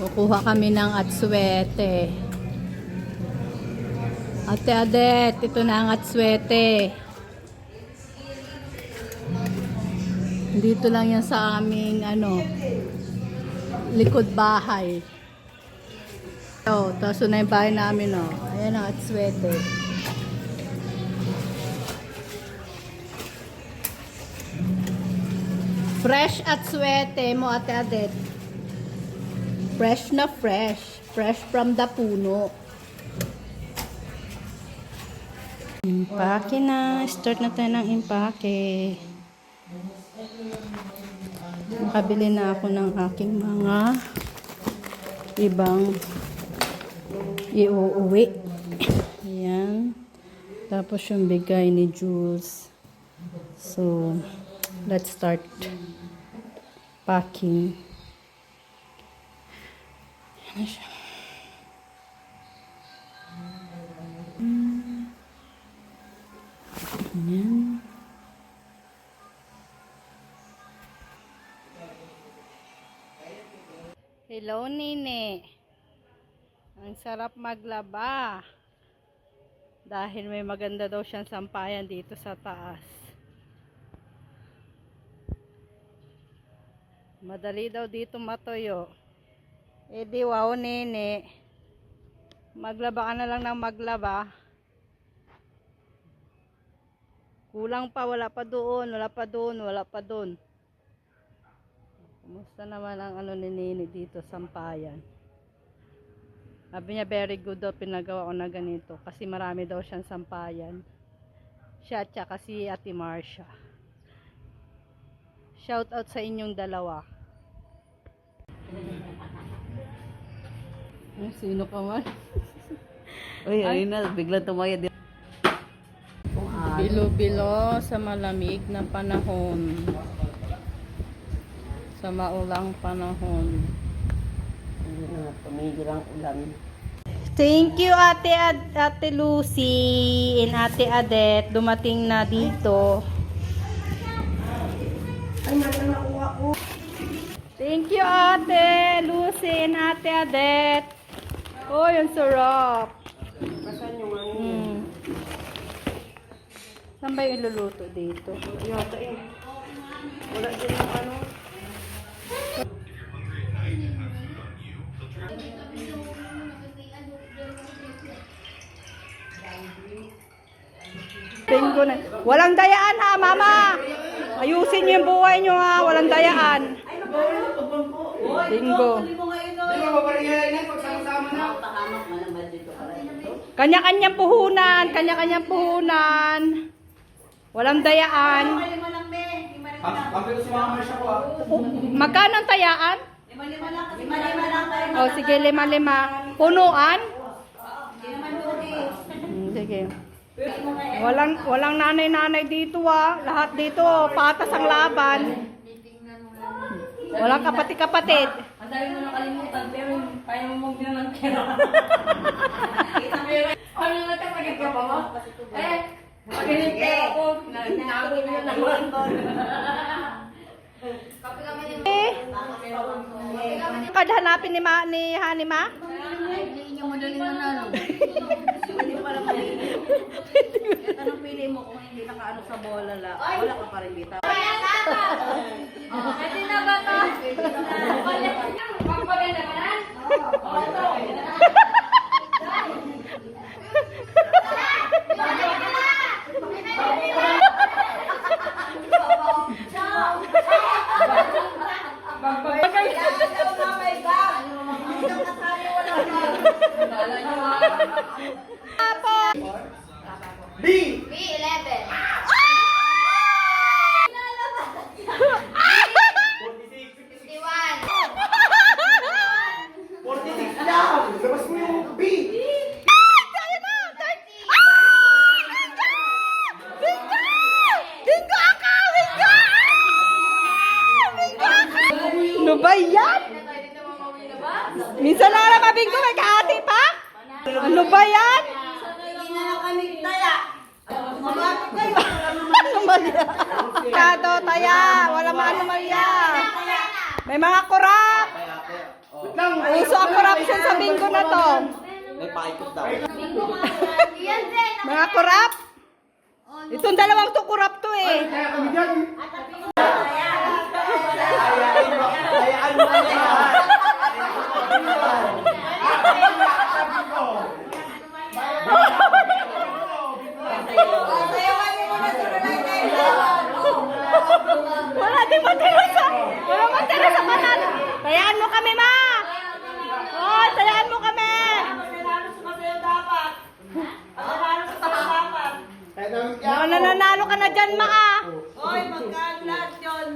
Kukuha kami ng atswete. Ate Adet, ito na ang atswete. Dito lang yan sa aming likod bahay. Tapos na yung bahay namin, ayan ang atswete. Fresh atswete mo, Ate Adet. Fresh na fresh. Fresh from the puno. Impake na. Start na tayo ng impake. Makabili na ako ng aking mga ibang iuuwi. Ayan. Tapos yung bigay ni Jules. So, let's start packing. Ayan siya. Ayan. Hello, Nene. Ang sarap maglaba. Dahil may maganda daw siyang sampayan dito sa taas. Madali daw dito matuyo. Eh di wow, Nene. Maglaba ka na lang ng maglaba. Kulang pa, wala pa doon, wala pa doon, wala pa doon. Kumusta naman ang ni Nene dito, sampayan. Sabi niya very good daw, pinagawa ko na ganito. Kasi marami daw siyang sampayan. Siya at saka si Ate Marcia. Shout out sa inyong dalawa. Sino ka man? Uy, ayun na, biglang tumayad. Bilo-bilo sa malamig na panahon. Sa maulang panahon. Tumigil ang ulan. Thank you Ate Lucy and Ate Adet. Dumating na dito. Ay, nakuha ko. Thank you Ate Lucy and Ate Adet. Oh, yung sarap. Kasan yung Saan ba yung iluluto dito? Yata eh. Wala din yung Bingo na. Walang dayaan ha, Mama. Ayusin niyo yung buhay niyo ha. Walang dayaan. Bingo. Kanya-kanyang puhunan. Kanya-kanyang puhunan. Walang dayaan. Magkano ang tayaan? 5 lang. Sige, 5. Punuan? Sige. Walang nanay-nanay dito Lahat dito patas ang laban. Walang kapatid-kapatid. Ang dami mo nakalimutan, pero kaya mo magbilang ng pera. Ano na kapagin ka pa mo? Pag-inip ka ako, nagtawag mo naman. Kadhanapin ni Hanima? Hindi niya madaling manalo. Hindi pala maliit. Anong pili mo kung hindi nakaano sa bola la? Wala ka pa rin bita. Pwede na ba ito? Pagpaganda ka na? Oo. B! B11. 46 lang! Labas mo yung B! Ano ba yan? Minsan lang na mabinggo, may kahati pa? Ano ba yan? Hindi na lang kami taya. Malapit kayo. Anomalya. Kado, taya. Wala mga anomalya. May mga kurap. lang. Uso ang corruption sa bingo na to. May paikot daw. Yan din. Mga korap. Itong dalawang to korap to eh. Kaya kami dyan. Hayaan mo na yan. Wala din matira sa. Wala matira sa kanan. Tayaan mo kami, ma. Oh, tayaan mo kami. Kaya namin Mga nananalo ka na dyan, ma.